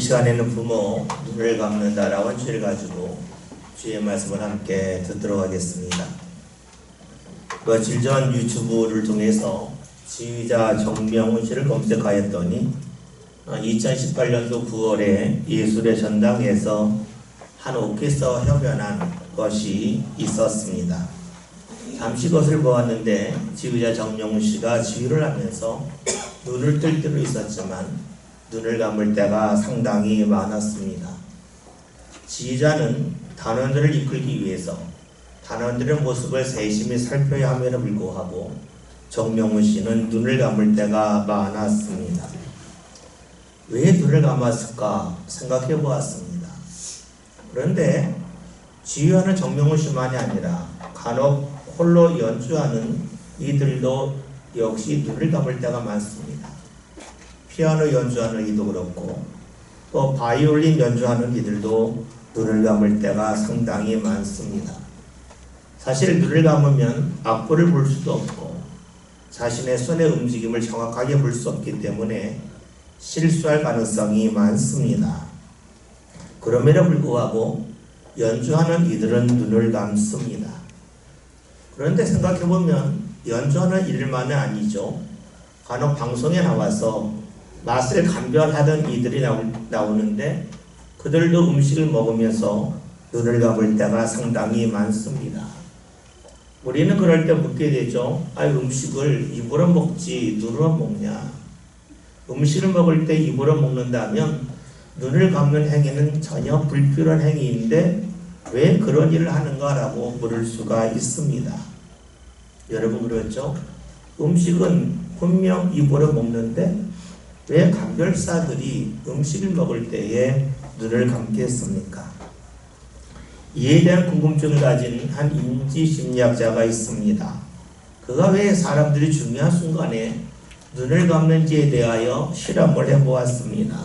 시간에는 부모 눈을 감는다라는 주제를 가지고 주의 말씀을 함께 듣도록 하겠습니다. 며칠 전 유튜브를 통해서 지휘자 정명훈 씨를 검색하였더니 2018년도 9월에 예술의 전당에서 한 오케스트라와 협연한 것이 있었습니다. 잠시 것을 보았는데 지휘자 정명훈 씨가 지휘를 하면서 눈을 뜰 때도 있었지만 눈을 감을 때가 상당히 많았습니다. 지휘자는 단원들을 이끌기 위해서 단원들의 모습을 세심히 살펴야 함에도 불구하고 정명훈 씨는 눈을 감을 때가 많았습니다. 왜 눈을 감았을까 생각해 보았습니다. 그런데 지휘하는 정명훈 씨만이 아니라 간혹 홀로 연주하는 이들도 역시 눈을 감을 때가 많습니다. 피아노 연주하는 이도 그렇고 또 바이올린 연주하는 이들도 눈을 감을 때가 상당히 많습니다. 사실 눈을 감으면 악보를 볼 수도 없고 자신의 손의 움직임을 정확하게 볼 수 없기 때문에 실수할 가능성이 많습니다. 그럼에도 불구하고 연주하는 이들은 눈을 감습니다. 그런데 생각해보면 연주하는 이들만은 아니죠. 간혹 방송에 나와서 맛을 감별하던 이들이 나오는데 그들도 음식을 먹으면서 눈을 감을 때가 상당히 많습니다. 우리는 그럴 때 묻게 되죠. 음식을 입으로 먹지 눈으로 먹냐. 음식을 먹을 때 입으로 먹는다면 눈을 감는 행위는 전혀 불필요한 행위인데 왜 그런 일을 하는가라고 물을 수가 있습니다. 여러분 그렇죠? 음식은 분명 입으로 먹는데 왜 감별사들이 음식을 먹을 때에 눈을 감겠습니까? 이에 대한 궁금증을 가진 한 인지심리학자가 있습니다. 그가 왜 사람들이 중요한 순간에 눈을 감는지에 대하여 실험을 해보았습니다.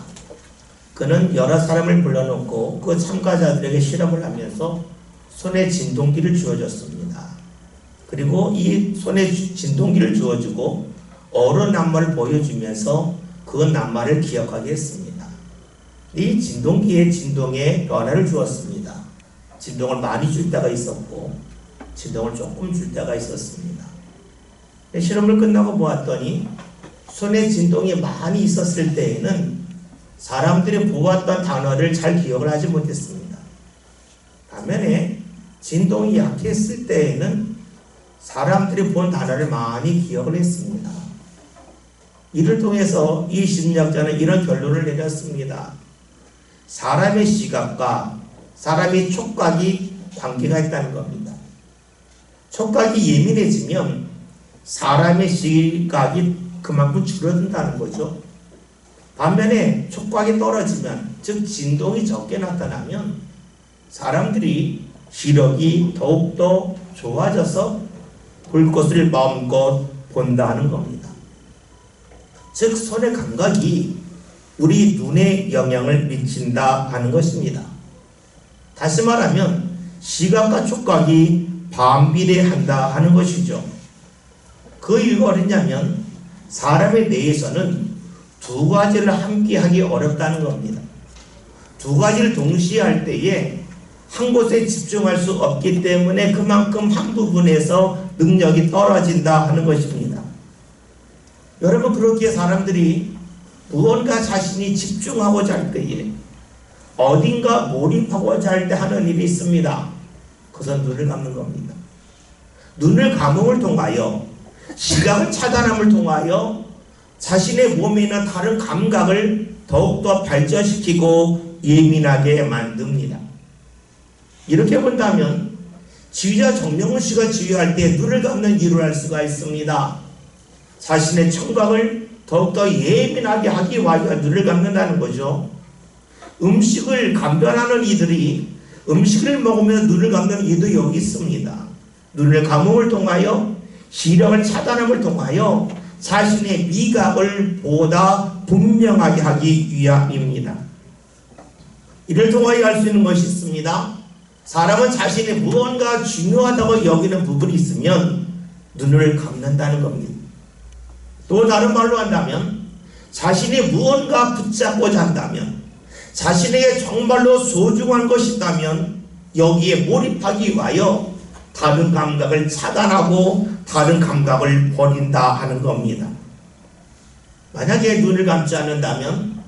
그는 여러 사람을 불러놓고 그 참가자들에게 실험을 하면서 손에 진동기를 주어줬습니다. 그리고 이 손에 진동기를 주어주고 어른 낱말을 보여주면서 그 낱말을 기억하게 했습니다. 이 진동기의 진동에 변화를 주었습니다. 진동을 많이 줄 때가 있었고 진동을 조금 줄 때가 있었습니다. 실험을 끝나고 보았더니 손에 진동이 많이 있었을 때에는 사람들이 보았던 단어를 잘 기억을 하지 못했습니다. 반면에 진동이 약했을 때에는 사람들이 본 단어를 많이 기억을 했습니다. 이를 통해서 이 심리학자는 이런 결론을 내렸습니다. 사람의 시각과 사람의 촉각이 관계가 있다는 겁니다. 촉각이 예민해지면 사람의 시각이 그만큼 줄어든다는 거죠. 반면에 촉각이 떨어지면, 즉 진동이 적게 나타나면 사람들이 시력이 더욱더 좋아져서 볼 것을 마음껏 본다는 겁니다. 즉 손의 감각이 우리 눈에 영향을 미친다 하는 것입니다. 다시 말하면 시각과 촉각이 반비례한다 하는 것이죠. 그 이유가 어딨냐면 사람의 뇌에서는 두 가지를 함께 하기 어렵다는 겁니다. 두 가지를 동시에 할 때에 한 곳에 집중할 수 없기 때문에 그만큼 한 부분에서 능력이 떨어진다 하는 것입니다. 여러분 그렇기에 사람들이 무언가 자신이 집중하고자 할 때에 어딘가 몰입하고자 할 때 하는 일이 있습니다. 그것은 눈을 감는 겁니다. 눈을 감음을 통하여 시각을 차단함을 통하여 자신의 몸에 있는 다른 감각을 더욱더 발전시키고 예민하게 만듭니다. 이렇게 본다면 지휘자 정명훈 씨가 지휘할 때 눈을 감는 이유를 알 수가 있습니다. 자신의 청각을 더욱더 예민하게 하기 위하여 눈을 감는다는 거죠. 음식을 감별하는 이들이 음식을 먹으면서 눈을 감는 이유도 여기 있습니다. 눈을 감음을 통하여 시력을 차단함을 통하여 자신의 미각을 보다 분명하게 하기 위함입니다. 이를 통하여 알 수 있는 것이 있습니다. 사람은 자신이 무언가 중요하다고 여기는 부분이 있으면 눈을 감는다는 겁니다. 또 다른 말로 한다면 자신이 무언가 붙잡고자 한다면 자신에게 정말로 소중한 것이 있다면 여기에 몰입하기 위하여 다른 감각을 차단하고 다른 감각을 버린다 하는 겁니다. 만약에 눈을 감지 않는다면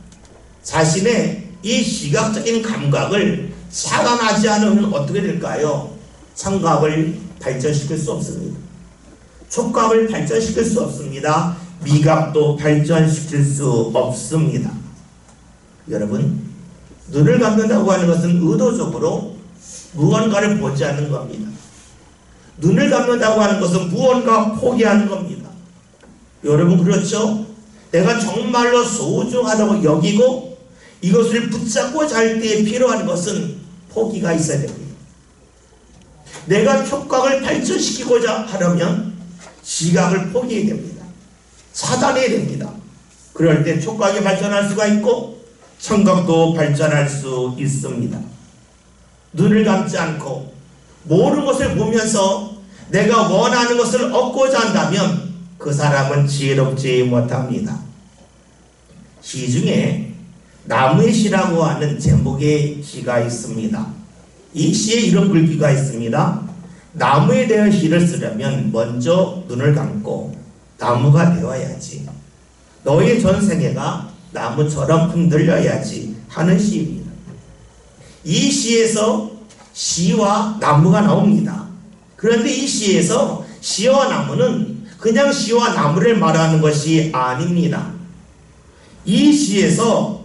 자신의 이 시각적인 감각을 차단하지 않으면 어떻게 될까요? 청각을 발전시킬 수 없습니다. 촉각을 발전시킬 수 없습니다. 미각도 발전시킬 수 없습니다. 여러분, 눈을 감는다고 하는 것은 의도적으로 무언가를 보지 않는 겁니다. 눈을 감는다고 하는 것은 무언가 포기하는 겁니다. 여러분, 그렇죠? 내가 정말로 소중하다고 여기고 이것을 붙잡고 잘 때 필요한 것은 포기가 있어야 됩니다. 내가 촉각을 발전시키고자 하려면 시각을 포기해야 됩니다. 차단해야 됩니다. 그럴 때 촉각이 발전할 수가 있고 청각도 발전할 수 있습니다. 눈을 감지 않고 모르는 것을 보면서 내가 원하는 것을 얻고자 한다면 그 사람은 지혜롭지 못합니다. 시 중에 나무의 시라고 하는 제목의 시가 있습니다. 이 시에 이런 글귀가 있습니다. 나무에 대한 시를 쓰려면 먼저 눈을 감고 나무가 되어야지. 너의 전생애가 나무처럼 흔들려야지 하는 시입니다. 이 시에서 시와 나무가 나옵니다. 그런데 이 시에서 시와 나무는 그냥 시와 나무를 말하는 것이 아닙니다. 이 시에서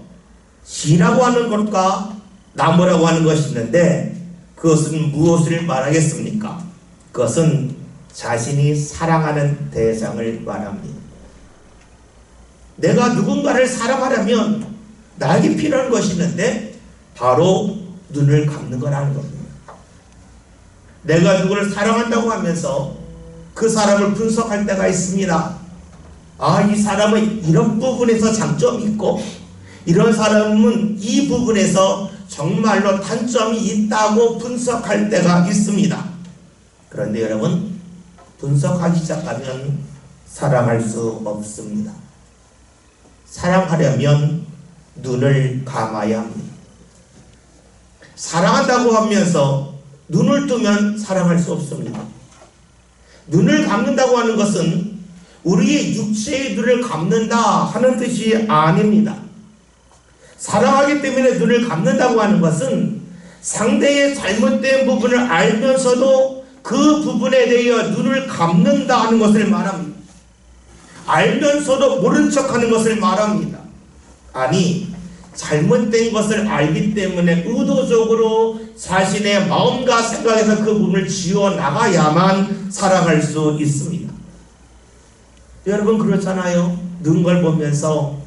시라고 하는 것과 나무라고 하는 것이 있는데 그것은 무엇을 말하겠습니까? 그것은 자신이 사랑하는 대상을 말합니다. 내가 누군가를 사랑하려면 나에게 필요한 것이 있는데 바로 눈을 감는 거라는 겁니다. 내가 누구를 사랑한다고 하면서 그 사람을 분석할 때가 있습니다. 아, 이 사람은 이런 부분에서 장점이 있고 이런 사람은 이 부분에서 정말로 단점이 있다고 분석할 때가 있습니다. 그런데 여러분, 분석하기 시작하면 사랑할 수 없습니다. 사랑하려면 눈을 감아야 합니다. 사랑한다고 하면서 눈을 뜨면 사랑할 수 없습니다. 눈을 감는다고 하는 것은 우리의 육체의 눈을 감는다 하는 뜻이 아닙니다. 사랑하기 때문에 눈을 감는다고 하는 것은 상대의 잘못된 부분을 알면서도 그 부분에 대해 눈을 감는다 하는 것을 말합니다. 알면서도 모른 척하는 것을 말합니다. 아니, 잘못된 것을 알기 때문에 의도적으로 자신의 마음과 생각에서 그 부분을 지워나가야만 사랑할 수 있습니다. 여러분, 그렇잖아요. 누군가를 보면서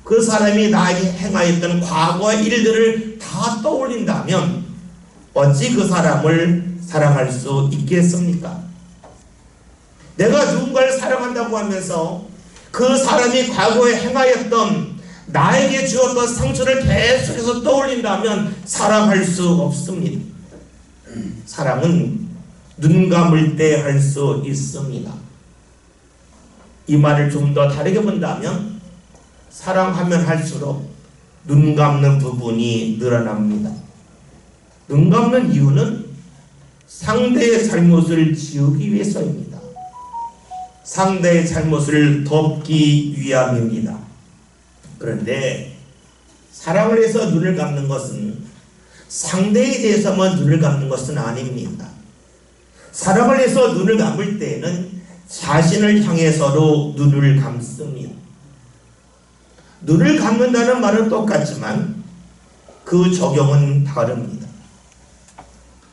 그 사람이 나에게 행하였던 과거의 일들을 다 떠올린다면 어찌 그 사람을 사랑할 수 있겠습니까? 내가 누군가를 사랑한다고 하면서 그 사람이 과거에 행하였던 나에게 주었던 상처를 계속해서 떠올린다면 사랑할 수 없습니다. 사랑은 눈 감을 때 할 수 있습니다. 이 말을 좀 더 다르게 본다면 사랑하면 할수록 눈 감는 부분이 늘어납니다. 눈 감는 이유는 상대의 잘못을 지우기 위해서입니다. 상대의 잘못을 덮기 위함입니다. 그런데 사랑을 해서 눈을 감는 것은 상대에 대해서만 눈을 감는 것은 아닙니다. 사랑을 해서 눈을 감을 때에는 자신을 향해서도 눈을 감습니다. 눈을 감는다는 말은 똑같지만 그 적용은 다릅니다.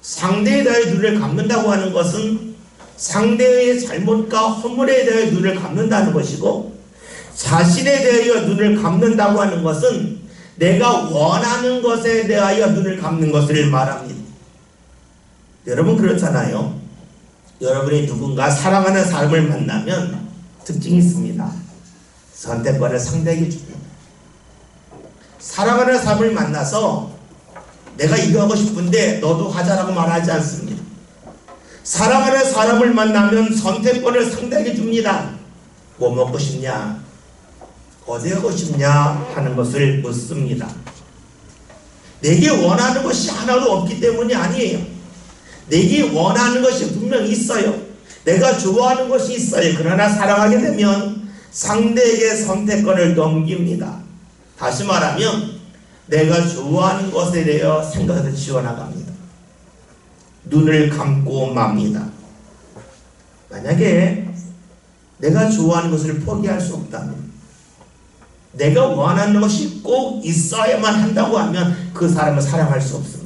상대에 대해 눈을 감는다고 하는 것은 상대의 잘못과 허물에 대해 눈을 감는다는 것이고, 자신에 대하여 눈을 감는다고 하는 것은 내가 원하는 것에 대하여 눈을 감는 것을 말합니다. 여러분, 그렇잖아요. 여러분이 누군가 사랑하는 사람을 만나면 특징이 있습니다. 선택권을 상대에게 줍니다. 사랑하는 사람을 만나서 내가 이거 하고 싶은데 너도 하자라고 말하지 않습니다. 사랑하는 사람을 만나면 선택권을 상대에게 줍니다. 뭐 먹고 싶냐? 어디 가고 싶냐? 하는 것을 묻습니다. 내게 원하는 것이 하나도 없기 때문이 아니에요. 내게 원하는 것이 분명히 있어요. 내가 좋아하는 것이 있어요. 그러나 사랑하게 되면 상대에게 선택권을 넘깁니다. 다시 말하면 내가 좋아하는 것에 대해 생각을 지어나갑니다. 눈을 감고 맙니다. 만약에 내가 좋아하는 것을 포기할 수 없다면, 내가 원하는 것이 꼭 있어야만 한다고 하면 그 사람을 사랑할 수 없습니다.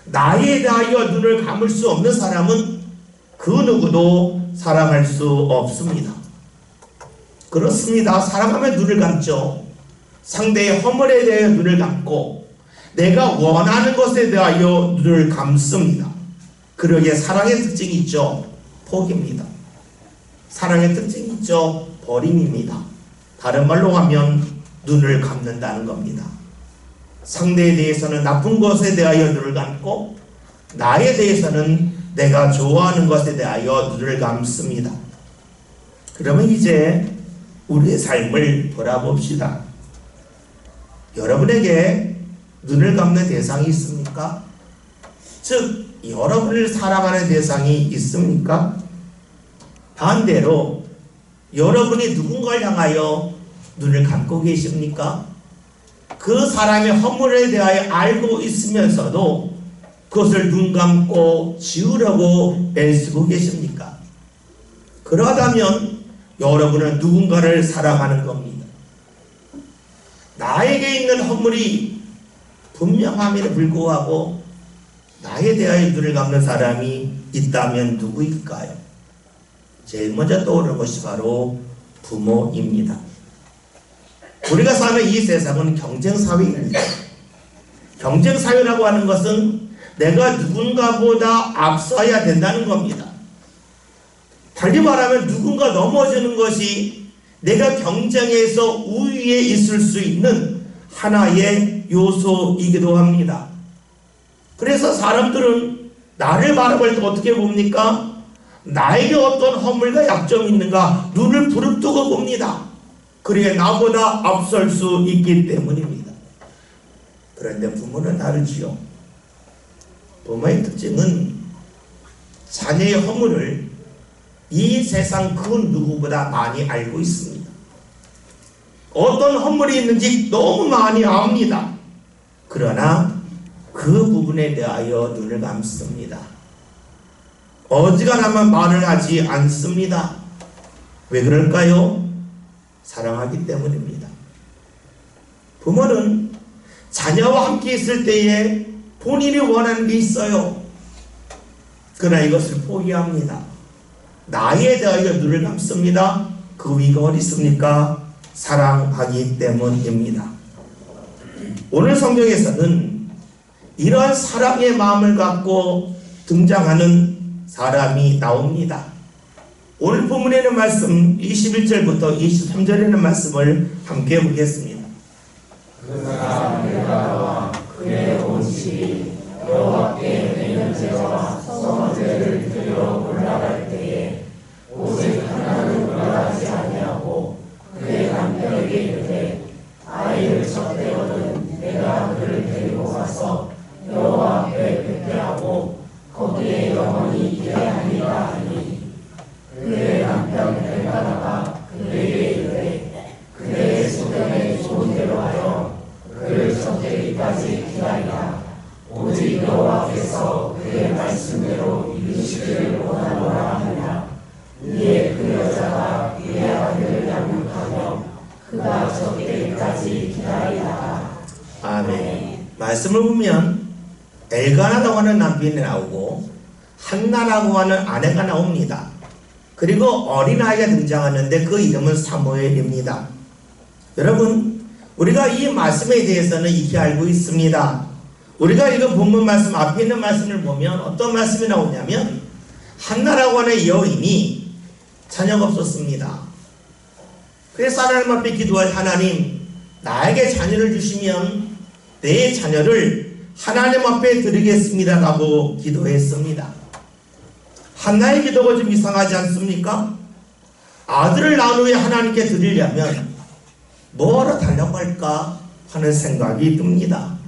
나에 대하여 눈을 감을 수 없는 사람은 그 누구도 사랑할 수 없습니다. 그렇습니다. 사랑하면 눈을 감죠. 상대의 허물에 대해 눈을 감고 내가 원하는 것에 대하여 눈을 감습니다. 그러기에 사랑의 특징이 있죠. 포기입니다. 사랑의 특징이 있죠. 버림입니다. 다른 말로 하면 눈을 감는다는 겁니다. 상대에 대해서는 나쁜 것에 대하여 눈을 감고 나에 대해서는 내가 좋아하는 것에 대하여 눈을 감습니다. 그러면 이제 우리의 삶을 돌아봅시다. 여러분에게 눈을 감는 대상이 있습니까? 즉 여러분을 사랑하는 대상이 있습니까? 반대로 여러분이 누군가를 향하여 눈을 감고 계십니까? 그 사람의 허물에 대하여 알고 있으면서도 그것을 눈 감고 지우려고 애쓰고 계십니까? 그러하다면 여러분은 누군가를 사랑하는 겁니다. 나에게 있는 허물이 분명함에도 불구하고 나에 대하여 눈을 감는 사람이 있다면 누구일까요? 제일 먼저 떠오르는 것이 바로 부모입니다. 우리가 사는 이 세상은 경쟁사회입니다. 경쟁사회라고 하는 것은 내가 누군가보다 앞서야 된다는 겁니다. 달리 말하면 누군가 넘어지는 것이 내가 경쟁에서 우위에 있을 수 있는 하나의 요소이기도 합니다. 그래서 사람들은 나를 바라볼 때 어떻게 봅니까? 나에게 어떤 허물과 약점이 있는가 눈을 부릅뜨고 봅니다. 그래야 나보다 앞설 수 있기 때문입니다. 그런데 부모는 다르지요. 부모의 특징은 자녀의 허물을 이 세상 그 누구보다 많이 알고 있습니다. 어떤 허물이 있는지 너무 많이 압니다. 그러나 그 부분에 대하여 눈을 감습니다. 어지간하면 말을 하지 않습니다. 왜 그럴까요? 사랑하기 때문입니다. 부모는 자녀와 함께 있을 때에 본인이 원하는 게 있어요. 그러나 이것을 포기합니다. 나에 대하여 눈을 감습니다. 그 위가 어디 있습니까? 사랑하기 때문입니다. 오늘 성경에서는 이러한 사랑의 마음을 갖고 등장하는 사람이 나옵니다. 오늘 본문에 있는 말씀 21절부터 23절에 있는 말씀을 함께 보겠습니다. 그 사람 여호와와 그의 온 집이 여호와께 내년제와 성원제를 드리러 올라갈 때에 오직 하나는 올라가지 아니하고 그의 남편에게 이르되 아이를 젖대거든 내가 그를 데리고 가서 여호와 앞에 뵙게하고 거기에 영원히 있게 하리라 하니 그의 남편 엘가나가 그에게 이르되 그의 소견에 좋은 대로 하여 그를 젖대기까지 기다리라. 오직 여호와께서 그의 말씀대로 이루시기를 원하노라 하니라. 이에 그 여자가 그의 아들을 양육하며 그가 젖대기까지 기다리다가. 아멘. 말씀을 보면 엘가나라고 하는 남편이 나오고 한나라고 하는 아내가 나옵니다. 그리고 어린아이가 등장하는데 그 이름은 사무엘입니다. 여러분, 우리가 이 말씀에 대해서는 익히 알고 있습니다. 우리가 읽은 본문 말씀 앞에 있는 말씀을 보면 어떤 말씀이 나오냐면 한나라고 하는 여인이 자녀가 없었습니다. 그래서 하나님 앞에 기도할 하나님, 나에게 자녀를 주시면 내 자녀를 하나님 앞에 드리겠습니다 라고 기도했습니다. 한나의 기도가 좀 이상하지 않습니까? 아들을 낳은 후에 하나님께 드리려면 뭐하러 달라고 할까 하는 생각이 듭니다.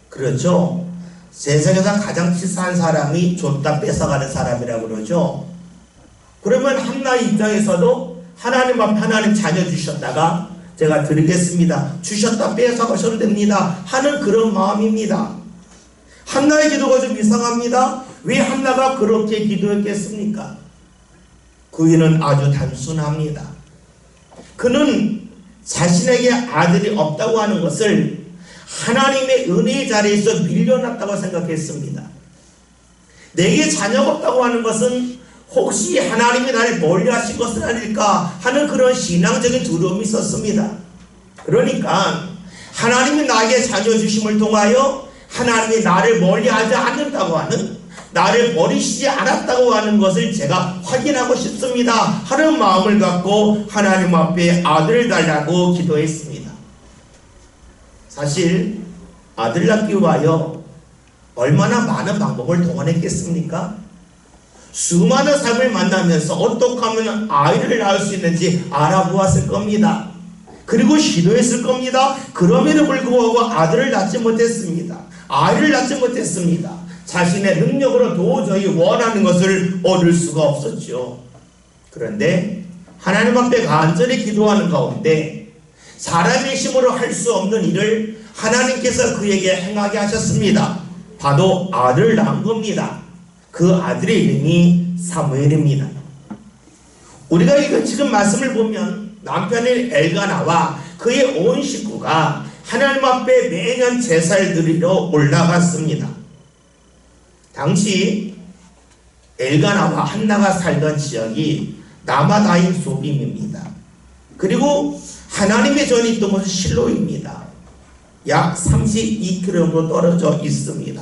그렇죠. 세상에서 가장 치사한 사람이 줬다 뺏어가는 사람이라고 그러죠. 그러면 한나의 입장에서도 하나님 앞에 하나님 자녀 주셨다가 제가 드리겠습니다, 주셨다 뺏어가셔도 됩니다 하는 그런 마음입니다. 한나의 기도가 좀 이상합니다. 왜 한나가 그렇게 기도했겠습니까? 그 이유는 아주 단순합니다. 그는 자신에게 아들이 없다고 하는 것을 하나님의 은혜의 자리에서 밀려났다고 생각했습니다. 내게 자녀가 없다고 하는 것은 혹시 하나님이 나를 멀리하신 것은 아닐까 하는 그런 신앙적인 두려움이 있었습니다. 그러니까 하나님이 나에게 자녀 주심을 통하여 하나님이 나를 멀리하지 않는다고 하는, 나를 버리시지 않았다고 하는 것을 제가 확인하고 싶습니다 하는 마음을 갖고 하나님 앞에 아들을 달라고 기도했습니다. 사실 아들 낳기 위하여 얼마나 많은 방법을 동원했겠습니까? 수많은 사람을 만나면서 어떻게 하면 아이를 낳을 수 있는지 알아보았을 겁니다. 그리고 시도했을 겁니다. 그럼에도 불구하고 아들을 낳지 못했습니다. 아이를 낳지 못했습니다. 자신의 능력으로 도저히 원하는 것을 얻을 수가 없었죠. 그런데 하나님 앞에 간절히 기도하는 가운데 사람의 힘으로 할 수 없는 일을 하나님께서 그에게 행하게 하셨습니다. 바로 아들을 낳은 겁니다. 그 아들의 이름이 사무엘입니다. 우리가 이거 지금 말씀을 보면 남편인 엘가나와 그의 온 식구가 하나님 앞에 매년 제사를 드리러 올라갔습니다. 당시 엘가나와 한나가 살던 지역이 라마다임 소빔입니다. 그리고 하나님의 전이 있던 곳은 실로입니다. 약 32km 정도 떨어져 있습니다.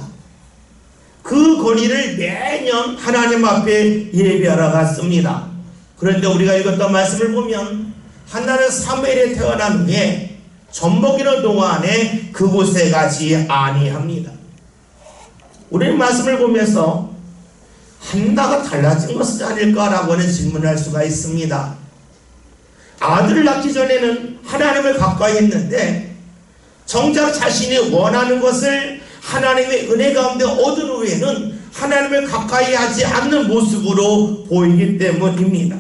그 거리를 매년 하나님 앞에 예배하러 갔습니다. 그런데 우리가 읽었던 말씀을 보면 한나는 사무엘에 태어난 후에 젖먹이는 동안에 그곳에 가지 아니합니다. 우리는 말씀을 보면서 한나가 달라진 것은 아닐까라고 하는 질문을 할 수가 있습니다. 아들을 낳기 전에는 하나님을 가까이 했는데 정작 자신이 원하는 것을 하나님의 은혜 가운데 얻은 후에는 하나님을 가까이 하지 않는 모습으로 보이기 때문입니다.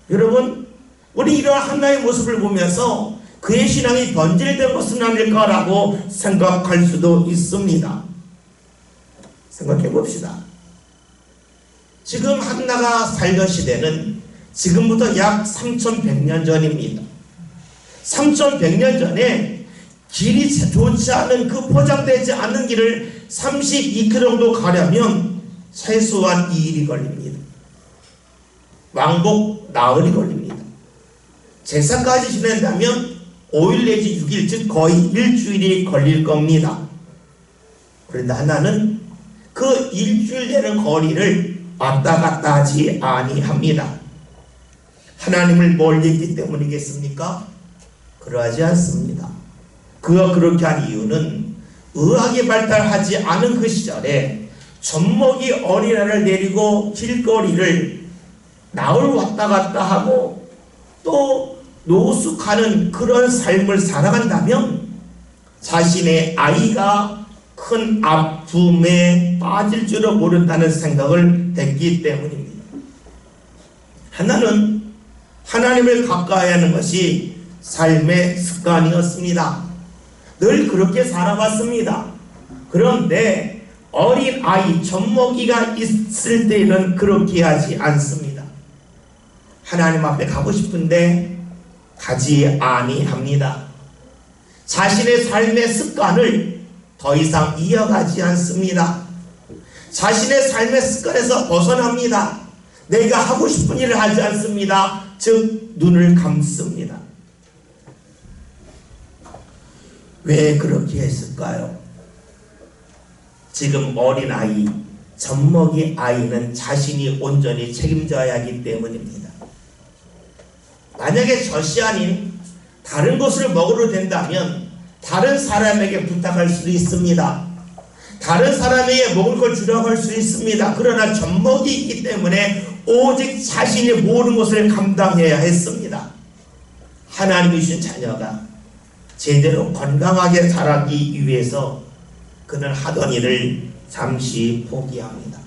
여러분, 우리 이러한 한나의 모습을 보면서 그의 신앙이 변질된 것은 아닐까라고 생각할 수도 있습니다. 생각해 봅시다. 지금 한나가 살던 시대는 지금부터 약 3100년 전입니다. 3100년 전에 길이 좋지 않은 그 포장되지 않는 길을 32km 정도 가려면 최소한 2일이 걸립니다. 왕복 나흘이 걸립니다. 제사까지 지낸다면 5일 내지 6일, 즉 거의 일주일이 걸릴 겁니다. 그런데 하나는 그 일주일 되는 거리를 왔다 갔다 하지 아니합니다. 하나님을 멀리 했기 때문이겠습니까? 그러하지 않습니다. 그가 그렇게 한 이유는 의학이 발달하지 않은 그 시절에 젖먹이 어린아이를 데리고 길거리를 나흘 왔다 갔다 하고 또 노숙하는 그런 삶을 살아간다면 자신의 아이가 큰 아픔에 빠질 줄을 모른다는 생각을 했기 때문입니다. 하나는 하나님을 가까이 하는 것이 삶의 습관이었습니다. 늘 그렇게 살아왔습니다. 그런데 어린 아이, 젖먹이가 있을 때는 그렇게 하지 않습니다. 하나님 앞에 가고 싶은데 가지 아니합니다. 자신의 삶의 습관을 더 이상 이어가지 않습니다. 자신의 삶의 습관에서 벗어납니다. 내가 하고 싶은 일을 하지 않습니다. 즉 눈을 감습니다. 왜 그렇게 했을까요? 지금 어린아이, 젖먹이 아이는 자신이 온전히 책임져야 하기 때문입니다. 만약에 젖이 아닌 다른 것을 먹어도 된다면 다른 사람에게 부탁할 수도 있습니다. 다른 사람에게 먹을 걸 주라고 할 수 있습니다. 그러나 젖먹이 있기 때문에 오직 자신이 모든 것을 감당해야 했습니다. 하나님이 주신 자녀가 제대로 건강하게 자라기 위해서 그는 하던 일을 잠시 포기합니다.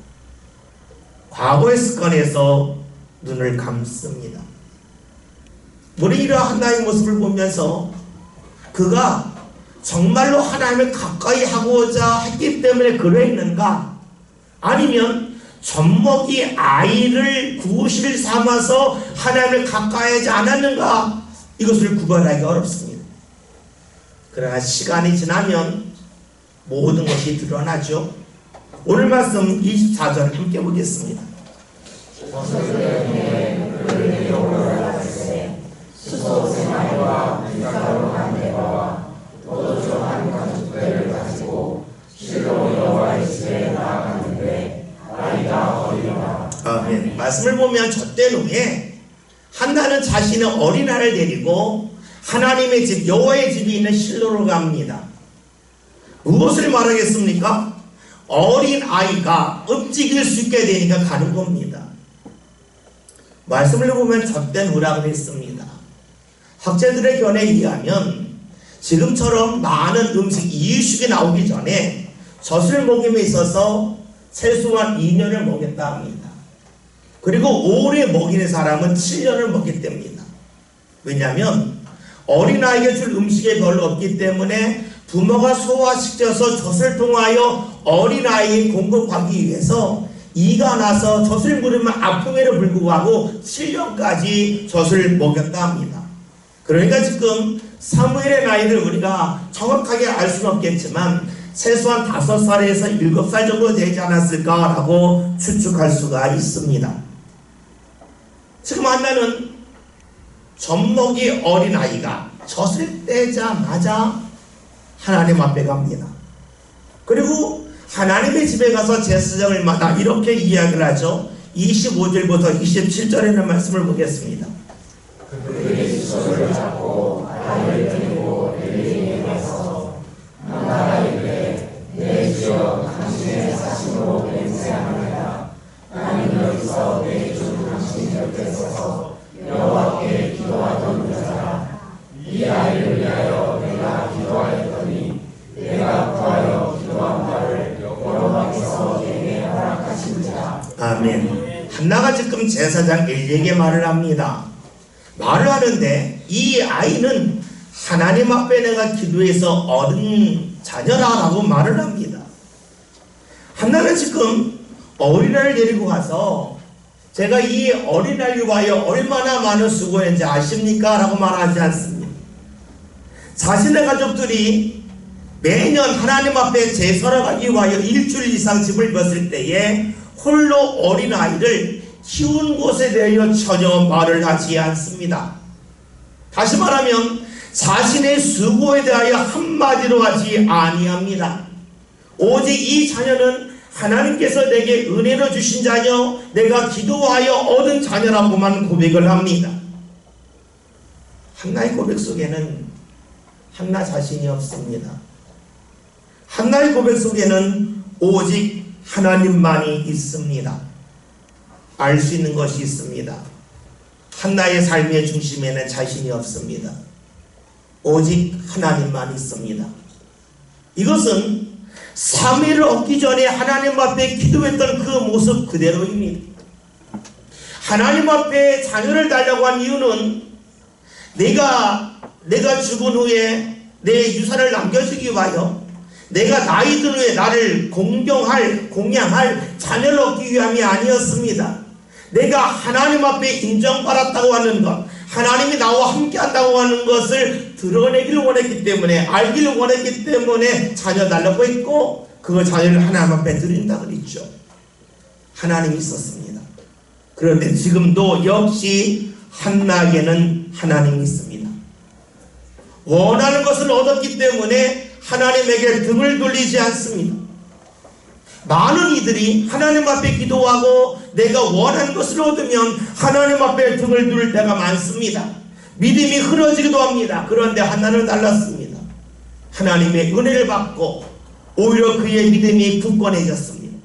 과거의 습관에서 눈을 감습니다. 우리 이러한 한나의 모습을 보면서 그가 정말로 하나님을 가까이 하고자 했기 때문에 그러했는가? 아니면 젖먹이 아이를 구실을 삼아서 하나님을 가까이 하지 않았는가? 이것을 구별하기 어렵습니다. 그러나 시간이 지나면 모든 것이 드러나죠. 오늘 말씀 24절 함께 보겠습니다. 수소 생활과 밀가루 한 대가와 포도주 한 가죽배를 가지고 실로 여호와의 집에 나아갔는데 아이가 어리다. 아멘. 말씀을 보면 젖된 후에 한나는 자신의 어린아이를 데리고 하나님의 집 여호와의 집이 있는 실로로 갑니다. 무엇을 말하겠습니까? 어린 아이가 움직일 수 있게 되니까 가는 겁니다. 말씀을 보면 젖된 후라고 했습니다. 학자들의 견해에 의하면 지금처럼 많은 음식 이유식이 나오기 전에 젖을 먹임에 있어서 최소한 2년을 먹였다 합니다. 그리고 오래 먹이는 사람은 7년을 먹기 때문입니다. 왜냐하면 어린아이에게 줄 음식이 별로 없기 때문에 부모가 소화시켜서 젖을 통하여 어린아이에 공급하기 위해서 이가 나서 젖을 물으면 아픔에도 불구하고 7년까지 젖을 먹였다 합니다. 그러니까 지금 사무엘의 나이를 우리가 정확하게 알 수는 없겠지만 최소한 5살에서 7살 정도 되지 않았을까라고 추측할 수가 있습니다. 지금 한나는 젖먹이 어린아이가 젖을 떼자마자 하나님 앞에 갑니다. 그리고 하나님의 집에 가서 제사장을 만나 이렇게 이야기를 하죠. 25절부터 27절에 있는 말씀을 보겠습니다. 그들이 수소를 잡고 아이를 들고 엘리에 가서 한나가 이르되 내 주여 당신의 사심으로 맹세하노라. 나는 여기서 내 주 당신 곁에 서서 여호와께 기도하던 여자라. 이 아이를 위하여 내가 기도하였더니 내가 구하여 기도한 바를 여호와께서 내게 허락하신지라. 아멘. 한나가 지금 제사장 엘리에게 말을 합니다. 말을 하는데 이 아이는 하나님 앞에 내가 기도해서 얻은 자녀라라고 말을 합니다. 한나는 지금 어린아이를 데리고 가서 제가 이 어린아이를 위하여 얼마나 많은 수고했는지 아십니까? 라고 말하지 않습니다. 자신의 가족들이 매년 하나님 앞에 제사를 하기 위하여 일주일 이상 집을 비웠을 때에 홀로 어린아이를 키운 곳에 대하여 전혀 말을 하지 않습니다. 다시 말하면 자신의 수고에 대하여 한마디로 하지 아니합니다. 오직 이 자녀는 하나님께서 내게 은혜로 주신 자녀, 내가 기도하여 얻은 자녀라고만 고백을 합니다. 한나의 고백 속에는 한나 자신이 없습니다. 한나의 고백 속에는 오직 하나님만이 있습니다. 알 수 있는 것이 있습니다. 한나의 삶의 중심에는 자신이 없습니다. 오직 하나님만 있습니다. 이것은 사무엘을 얻기 전에 하나님 앞에 기도했던 그 모습 그대로입니다. 하나님 앞에 자녀를 달라고 한 이유는 내가 죽은 후에 내 유산을 남겨주기 위하여 내가 나이 든 후에 나를 공양할 자녀를 얻기 위함이 아니었습니다. 내가 하나님 앞에 인정받았다고 하는 것, 하나님이 나와 함께 한다고 하는 것을 드러내기를 원했기 때문에, 알기를 원했기 때문에 자녀 달라고 했고, 그 자녀를 하나님 앞에 드린다 그랬죠. 하나님이 있었습니다. 그런데 지금도 역시 한나에게는 하나님이 있습니다. 원하는 것을 얻었기 때문에 하나님에게 등을 돌리지 않습니다. 많은 이들이 하나님 앞에 기도하고 내가 원하는 것을 얻으면 하나님 앞에 등을 둘 때가 많습니다. 믿음이 흐려지기도 합니다. 그런데 한나는 달랐습니다. 하나님의 은혜를 받고 오히려 그의 믿음이 굳건해졌습니다.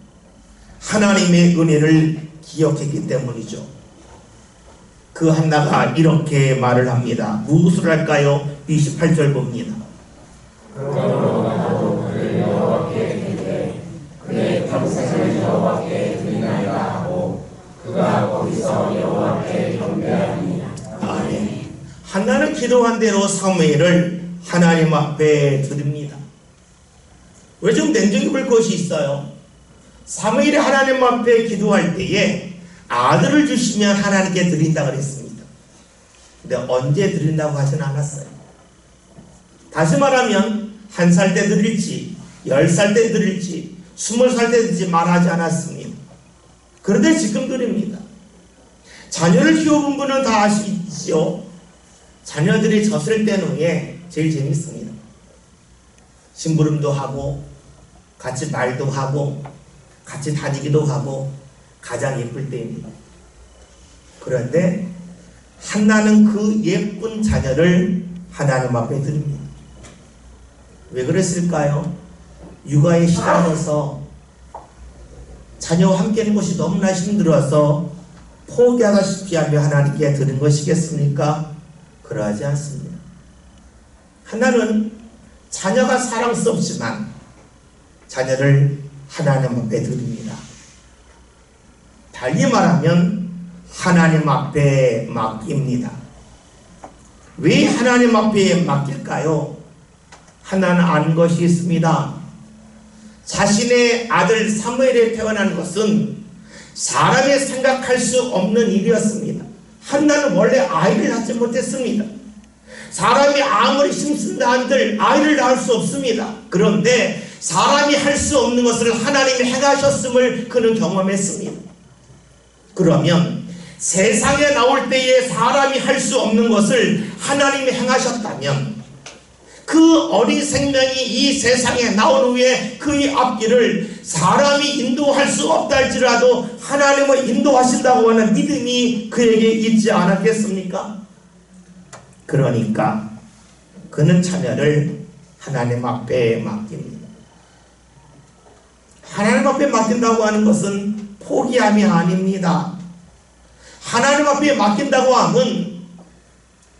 하나님의 은혜를 기억했기 때문이죠. 그 한나가 이렇게 말을 합니다. 무엇을 할까요? 28절 봅니다. 그러므로 나도 그를 여호와께 기도한 대로 사무엘을 하나님 앞에 드립니다. 왜 좀 냉정해 볼 것이 있어요. 사무엘이 하나님 앞에 기도할 때에 아들을 주시면 하나님께 드린다 그랬습니다. 근데 언제 드린다고 하진 않았어요. 다시 말하면 1살 때 드릴지 10살 때 드릴지 20살 때 드릴지 말하지 않았습니다. 그런데 지금 드립니다. 자녀를 키워본 분은 다 아시죠? 자녀들이 젖을 뗀 후에 제일 재밌습니다. 심부름도 하고 같이 말도 하고 같이 다니기도 하고 가장 예쁠 때입니다. 그런데 한나는 그 예쁜 자녀를 하나님 앞에 드립니다. 왜 그랬을까요? 육아에 시달려서 자녀와 함께 있는 것이 너무나 힘들어서 포기하다시피 하며 하나님께 드린 것이겠습니까? 그러하지 않습니다. 하나는 자녀가 사랑스럽지만 자녀를 하나님 앞에 드립니다. 달리 말하면 하나님 앞에 맡깁니다. 왜 하나님 앞에 맡길까요? 하나는 아는 것이 있습니다. 자신의 아들 사무엘이 태어난 것은 사람이 생각할 수 없는 일이었습니다. 한나는 원래 아이를 낳지 못했습니다. 사람이 아무리 힘쓴다 한들 아이를 낳을 수 없습니다. 그런데 사람이 할 수 없는 것을 하나님이 행하셨음을 그는 경험했습니다. 그러면 세상에 나올 때에 사람이 할 수 없는 것을 하나님이 행하셨다면 그 어린 생명이 이 세상에 나온 후에 그의 앞길을 사람이 인도할 수 없다 할지라도 하나님을 인도하신다고 하는 믿음이 그에게 있지 않았겠습니까? 그러니까 그는 자녀를 하나님 앞에 맡깁니다. 하나님 앞에 맡긴다고 하는 것은 포기함이 아닙니다. 하나님 앞에 맡긴다고 하면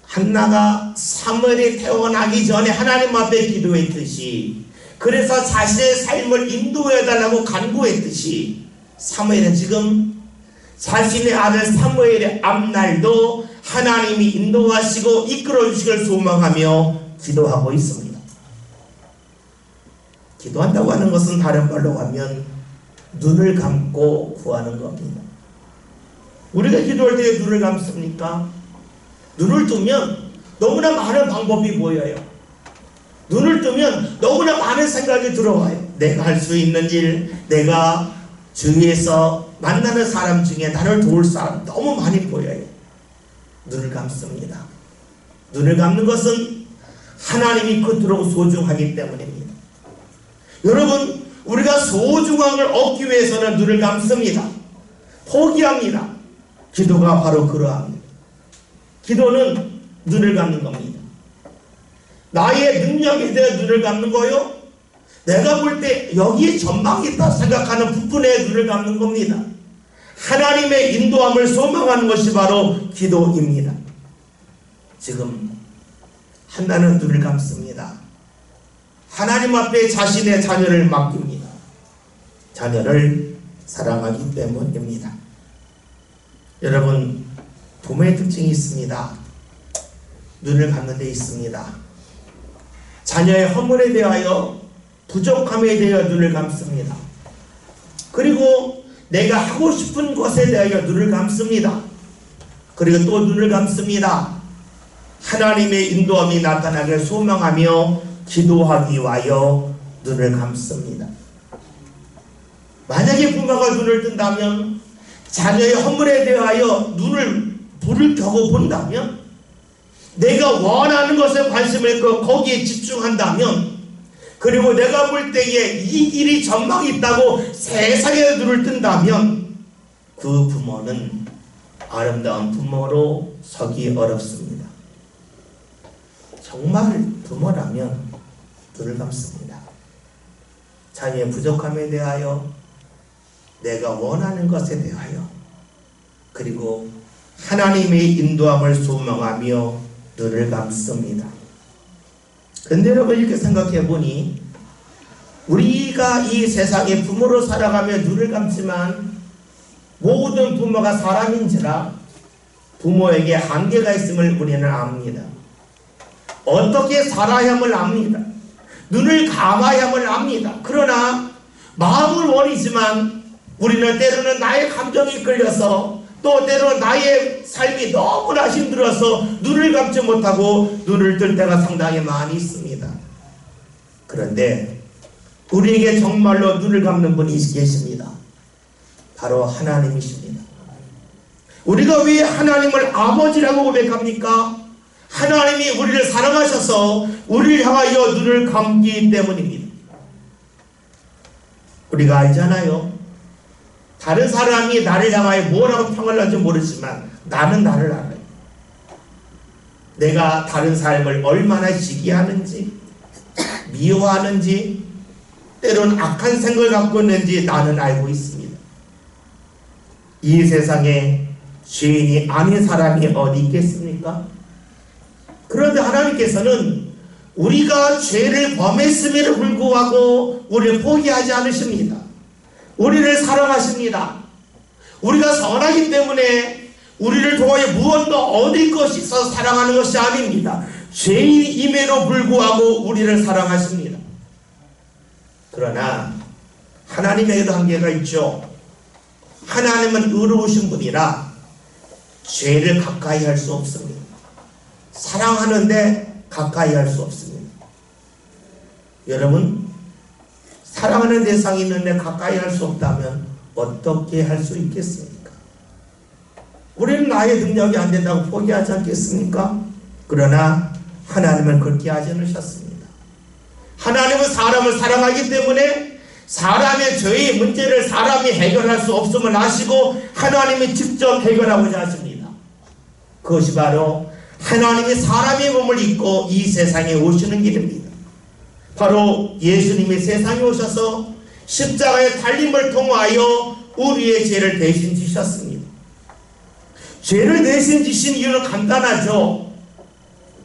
한나가 사무엘이 태어나기 전에 하나님 앞에 기도했듯이, 그래서 자신의 삶을 인도해달라고 간구했듯이, 사무엘은 지금 자신의 아들 사무엘의 앞날도 하나님이 인도하시고 이끌어 주시길 소망하며 기도하고 있습니다. 기도한다고 하는 것은 다른 말로 하면 눈을 감고 구하는 겁니다. 우리가 기도할 때 눈을 감습니까? 눈을 뜨면 너무나 많은 방법이 보여요. 눈을 뜨면 너무나 많은 생각이 들어와요. 내가 할 수 있는 일, 내가 주위에서 만나는 사람 중에 나를 도울 사람 너무 많이 보여요. 눈을 감습니다. 눈을 감는 것은 하나님이 그토록 소중하기 때문입니다. 여러분, 우리가 소중함을 얻기 위해서는 눈을 감습니다. 포기합니다. 기도가 바로 그러합니다. 기도는 눈을 감는 겁니다. 나의 능력에 대해 눈을 감는 거요. 내가 볼 때 여기에 전망이 있다 생각하는 부분에 눈을 감는 겁니다. 하나님의 인도함을 소망하는 것이 바로 기도입니다. 지금 한나는 눈을 감습니다. 하나님 앞에 자신의 자녀를 맡깁니다. 자녀를 사랑하기 때문입니다. 여러분, 부모의 특징이 있습니다. 눈을 감는 데 있습니다. 자녀의 허물에 대하여, 부족함에 대하여 눈을 감습니다. 그리고 내가 하고 싶은 것에 대하여 눈을 감습니다. 그리고 또 눈을 감습니다. 하나님의 인도함이 나타나길 소망하며 기도하기 위하여 눈을 감습니다. 만약에 부모가 눈을 뜬다면, 자녀의 허물에 대하여 불을 켜고 본다면, 내가 원하는 것에 관심을 갖고 거기에 집중한다면, 그리고 내가 볼 때에 이 일이 전망이 있다고 세상에 눈을 뜬다면 그 부모는 아름다운 부모로 서기 어렵습니다. 정말 부모라면 눈을 감습니다. 자녀의 부족함에 대하여, 내가 원하는 것에 대하여, 그리고 하나님의 인도함을 소망하며 눈을 감습니다. 근데 여러분, 이렇게 생각해 보니 우리가 이 세상에 부모로 살아가며 눈을 감지만 모든 부모가 사람인지라 부모에게 한계가 있음을 우리는 압니다. 어떻게 살아야만 합니다. 눈을 감아야만 합니다. 그러나 마음을 원이지만 우리는 때로는 나의 감정이 끌려서 또 때로는 나의 삶이 너무나 힘들어서 눈을 감지 못하고 눈을 뜰 때가 상당히 많이 있습니다. 그런데 우리에게 정말로 눈을 감는 분이 계십니다. 바로 하나님이십니다. 우리가 왜 하나님을 아버지라고 고백합니까? 하나님이 우리를 사랑하셔서 우리를 향하여 눈을 감기 때문입니다. 우리가 알잖아요. 다른 사람이 나를 향하여 뭐라고 평을 할지 모르지만 나는 나를 알아요. 내가 다른 삶을 얼마나 시기하는지, 미워하는지, 때로는 악한 생각을 갖고 있는지 나는 알고 있습니다. 이 세상에 죄인이 아닌 사람이 어디 있겠습니까? 그런데 하나님께서는 우리가 죄를 범했음에도 불구하고 우리를 포기하지 않으십니다. 우리를 사랑하십니다. 우리가 선하기 때문에 우리를 통하여 무엇도 얻을 것이 있어서 사랑하는 것이 아닙니다. 죄인임에도 불구하고 우리를 사랑하십니다. 그러나 하나님에게도 한계가 있죠. 하나님은 의로우신 분이라 죄를 가까이 할 수 없습니다. 사랑하는데 가까이 할 수 없습니다. 여러분, 사랑하는 대상이 있는데 가까이 할 수 없다면 어떻게 할 수 있겠습니까? 우리는 나의 능력이 안 된다고 포기하지 않겠습니까? 그러나 하나님은 그렇게 하지 않으셨습니다. 하나님은 사람을 사랑하기 때문에 사람의 죄의 문제를 사람이 해결할 수 없음을 아시고 하나님이 직접 해결하고자 하십니다. 그것이 바로 하나님이 사람의 몸을 입고 이 세상에 오시는 길입니다. 바로 예수님이 세상에 오셔서 십자가의 달림을 통하여 우리의 죄를 대신 지셨습니다. 죄를 대신 지신 이유는 간단하죠.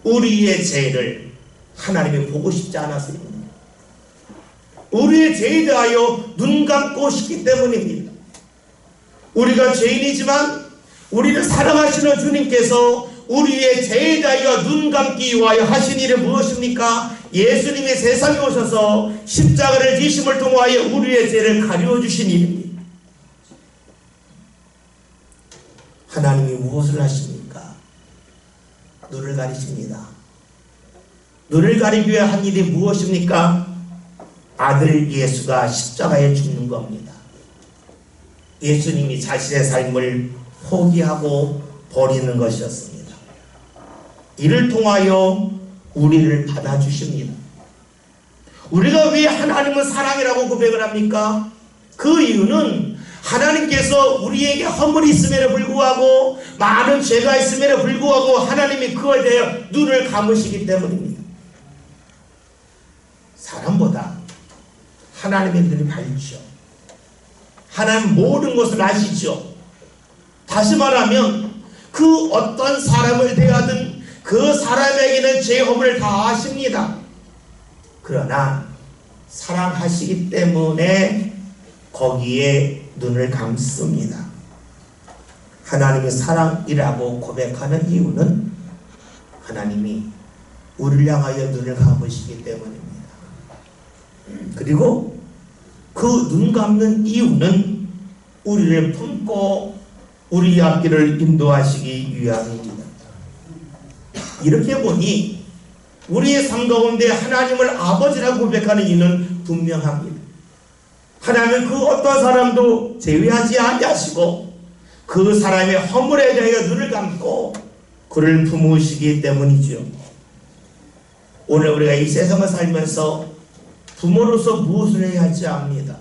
우리의 죄를 하나님이 보고 싶지 않았습니다. 우리의 죄에 대하여 눈 감고 싶기 때문입니다. 우리가 죄인이지만 우리를 사랑하시는 주님께서 우리의 죄에 대하여 눈 감기 위하여 하신 일이 무엇입니까? 예수님이 세상에 오셔서 십자가를 지심을 통하여 우리의 죄를 가리워 주신 일입니다. 하나님이 무엇을 하십니까? 눈을 가리십니다. 눈을 가리기 위해 한 일이 무엇입니까? 아들 예수가 십자가에 죽는 겁니다. 예수님이 자신의 삶을 포기하고 버리는 것이었습니다. 이를 통하여 우리를 받아주십니다. 우리가 왜 하나님은 사랑이라고 고백을 합니까? 그 이유는 하나님께서 우리에게 허물이 있음에도 불구하고 많은 죄가 있음에도 불구하고 하나님이 그거에 대해 눈을 감으시기 때문입니다. 사람보다 하나님의 눈이 밝죠. 하나님 모든 것을 아시죠. 다시 말하면 그 어떤 사람을 대하든 그 사람에게는 죄 허물을 다 아십니다. 그러나 사랑하시기 때문에 거기에 눈을 감습니다. 하나님이 사랑이라고 고백하는 이유는 하나님이 우리를 향하여 눈을 감으시기 때문입니다. 그리고 그 눈 감는 이유는 우리를 품고 우리 앞길을 인도하시기 위함입니다. 이렇게 보니 우리의 삶 가운데 하나님을 아버지라고 고백하는 이유는 분명합니다. 하나님은 그 어떤 사람도 제외하지 아니하시고 그 사람의 허물에 대하여 눈을 감고 그를 품으시기 때문이죠. 오늘 우리가 이 세상을 살면서 부모로서 무엇을 해야 할지 압니다.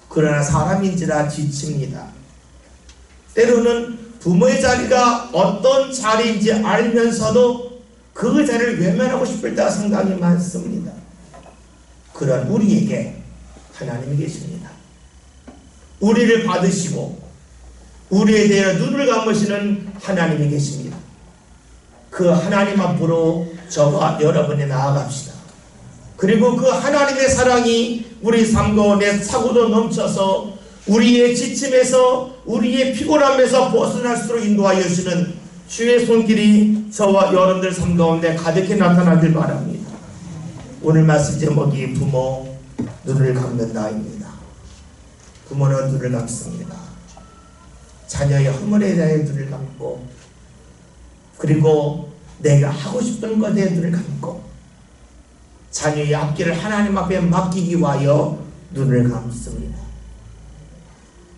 그러나 사람인지라 지칩니다. 때로는 부모의 자리가 어떤 자리인지 알면서도 그 자리를 외면하고 싶을 때가 상당히 많습니다. 그런 우리에게 하나님이 계십니다. 우리를 받으시고 우리에 대해 눈을 감으시는 하나님이 계십니다. 그 하나님 앞으로 저와 여러분이 나아갑시다. 그리고 그 하나님의 사랑이 우리 삶 가운데 사고도 넘쳐서 우리의 지침에서 우리의 피곤함에서 벗어날 수 있도록 인도하여 주시는 주의 손길이 저와 여러분들 삶 가운데 가득히 나타나길 바랍니다. 오늘 말씀 제목이 부모 눈을 감는다입니다. 부모는 눈을 감습니다. 자녀의 허물에 대해 눈을 감고, 그리고 내가 하고 싶은 것에 눈을 감고, 자녀의 앞길을 하나님 앞에 맡기기 위하여 눈을 감습니다.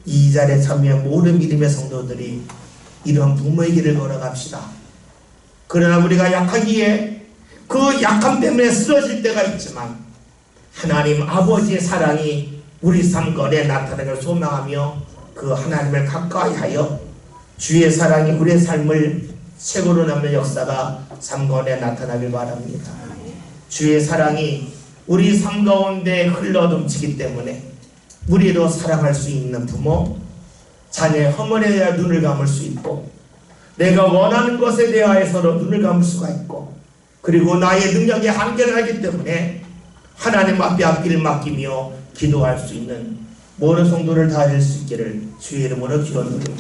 이 자리에 참여한 모든 믿음의 성도들이 이런 부모의 길을 걸어갑시다. 그러나 우리가 약하기에 그 약함 때문에 쓰러질 때가 있지만 하나님 아버지의 사랑이 우리 삶 가운데 나타나기를 소망하며 그 하나님을 가까이 하여 주의 사랑이 우리의 삶을 책으로 남는 역사가 삶 가운데 나타나길 바랍니다. 주의 사랑이 우리 삶 가운데 흘러넘치기 때문에 우리도 사랑할 수 있는 부모, 자녀의 허물에 대하여 눈을 감을 수 있고, 내가 원하는 것에 대하여서도 눈을 감을 수가 있고, 그리고 나의 능력이 한계를 하기 때문에 하나님 앞에 앞길을 맡기며 기도할 수 있는 모든 성도를 다 될 수 있기를 주의 이름으로 기도합니다.